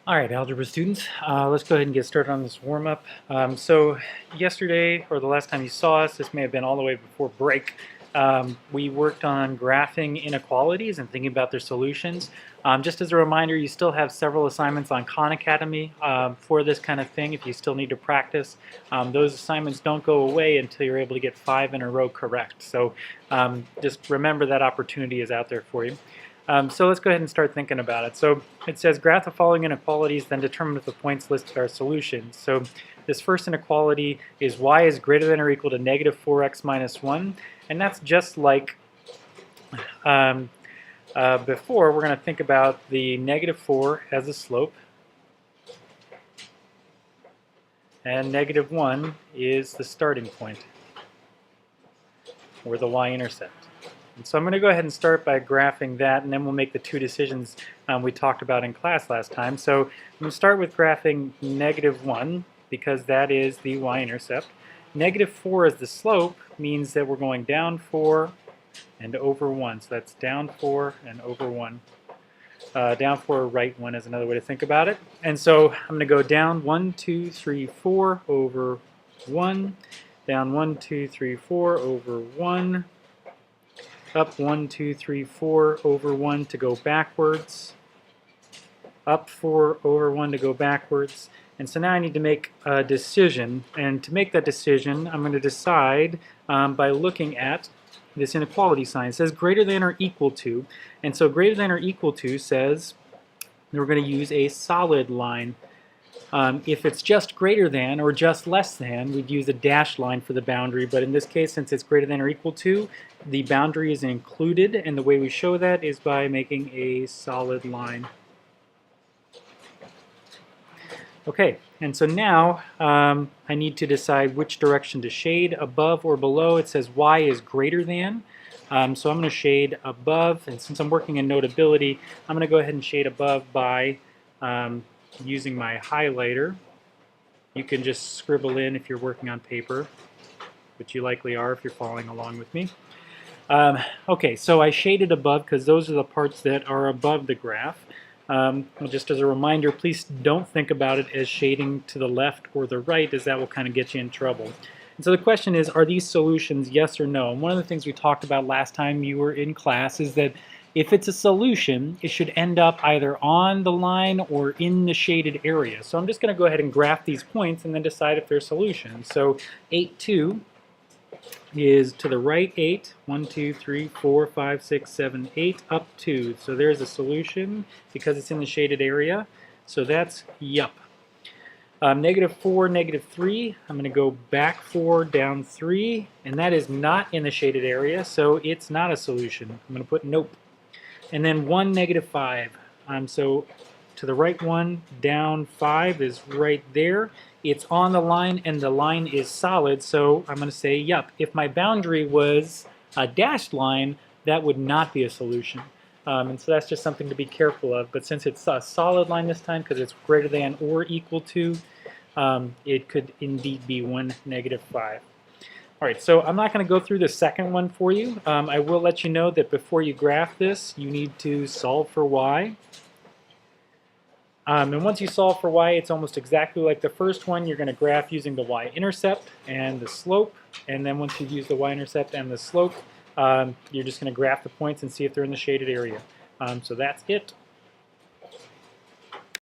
All right, algebra students, let's go ahead and get started on this warm-up. So yesterday, or the last time you saw us, this may have been all the way before break, we worked on graphing inequalities and thinking about their solutions. Just as a reminder, you still have several assignments on Khan Academy for this kind of thing if you still need to practice. Those assignments don't go away until you're able to get 5 in a row correct. So just remember that opportunity is out there for you. So let's go ahead and start thinking about it. So it says graph the following inequalities, then determine if the points listed are solutions. So this first inequality is y is greater than or equal to negative 4x minus 1. And that's just like before. We're going to think about the negative 4 as a slope. And negative 1 is the starting point, or the y-intercept. And so I'm going to go ahead and start by graphing that, and then we'll make the two decisions we talked about in class last time. So I'm going to start with graphing negative 1, because that is the y-intercept. Negative 4 as the slope means that we're going down 4 and over 1. So that's down 4 and over 1. Down 4, right 1 is another way to think about it. And so I'm going to go down 1, 2, 3, 4 over 1. Down 1, 2, 3, 4 over 1. Up 1, 2, 3, 4 over 1 to go backwards. Up 4 over 1 to go backwards. And so now I need to make a decision. And to make that decision, I'm going to decide by looking at this inequality sign. It says greater than or equal to. And so greater than or equal to says we're going to use a solid line. If it's just greater than or just less than, we'd use a dashed line for the boundary. But in this case, since it's greater than or equal to, the boundary is included. And the way we show that is by making a solid line. Okay, and so now I need to decide which direction to shade, above or below. It says y is greater than. So I'm going to shade above. And since I'm working in Notability, I'm going to go ahead and shade above by using my highlighter. You can just scribble in if you're working on paper, which you likely are if you're following along with me. Okay, so I shaded above because those are the parts that are above the graph. Just as a reminder, please don't think about it as shading to the left or the right, as that will kind of get you in trouble. And so the question is, are these solutions, yes or no? And one of the things we talked about last time you were in class is that if it's a solution, it should end up either on the line or in the shaded area. So I'm just going to go ahead and graph these points and then decide if they're solutions. So 8, 2 is to the right 8, 1, 2, 3, 4, 5, 6, 7, 8, up 2. So there's a solution because it's in the shaded area. So that's yup. Negative 4, negative 3, I'm going to go back 4, down 3, and that is not in the shaded area, so it's not a solution. I'm going to put nope. And then 1, negative 5. So to the right 1, down 5 is right there. It's on the line, and the line is solid, so I'm going to say yup. If my boundary was a dashed line, that would not be a solution. And so that's just something to be careful of. But since it's a solid line this time, because it's greater than or equal to, it could indeed be 1, negative 5. All right, so I'm not going to go through the second one for you. I will let you know that before you graph this, you need to solve for y. And once you solve for y, it's almost exactly like the first one. You're going to graph using the y-intercept and the slope. And then once you've used the y-intercept and the slope, you're just going to graph the points and see if they're in the shaded area. So that's it.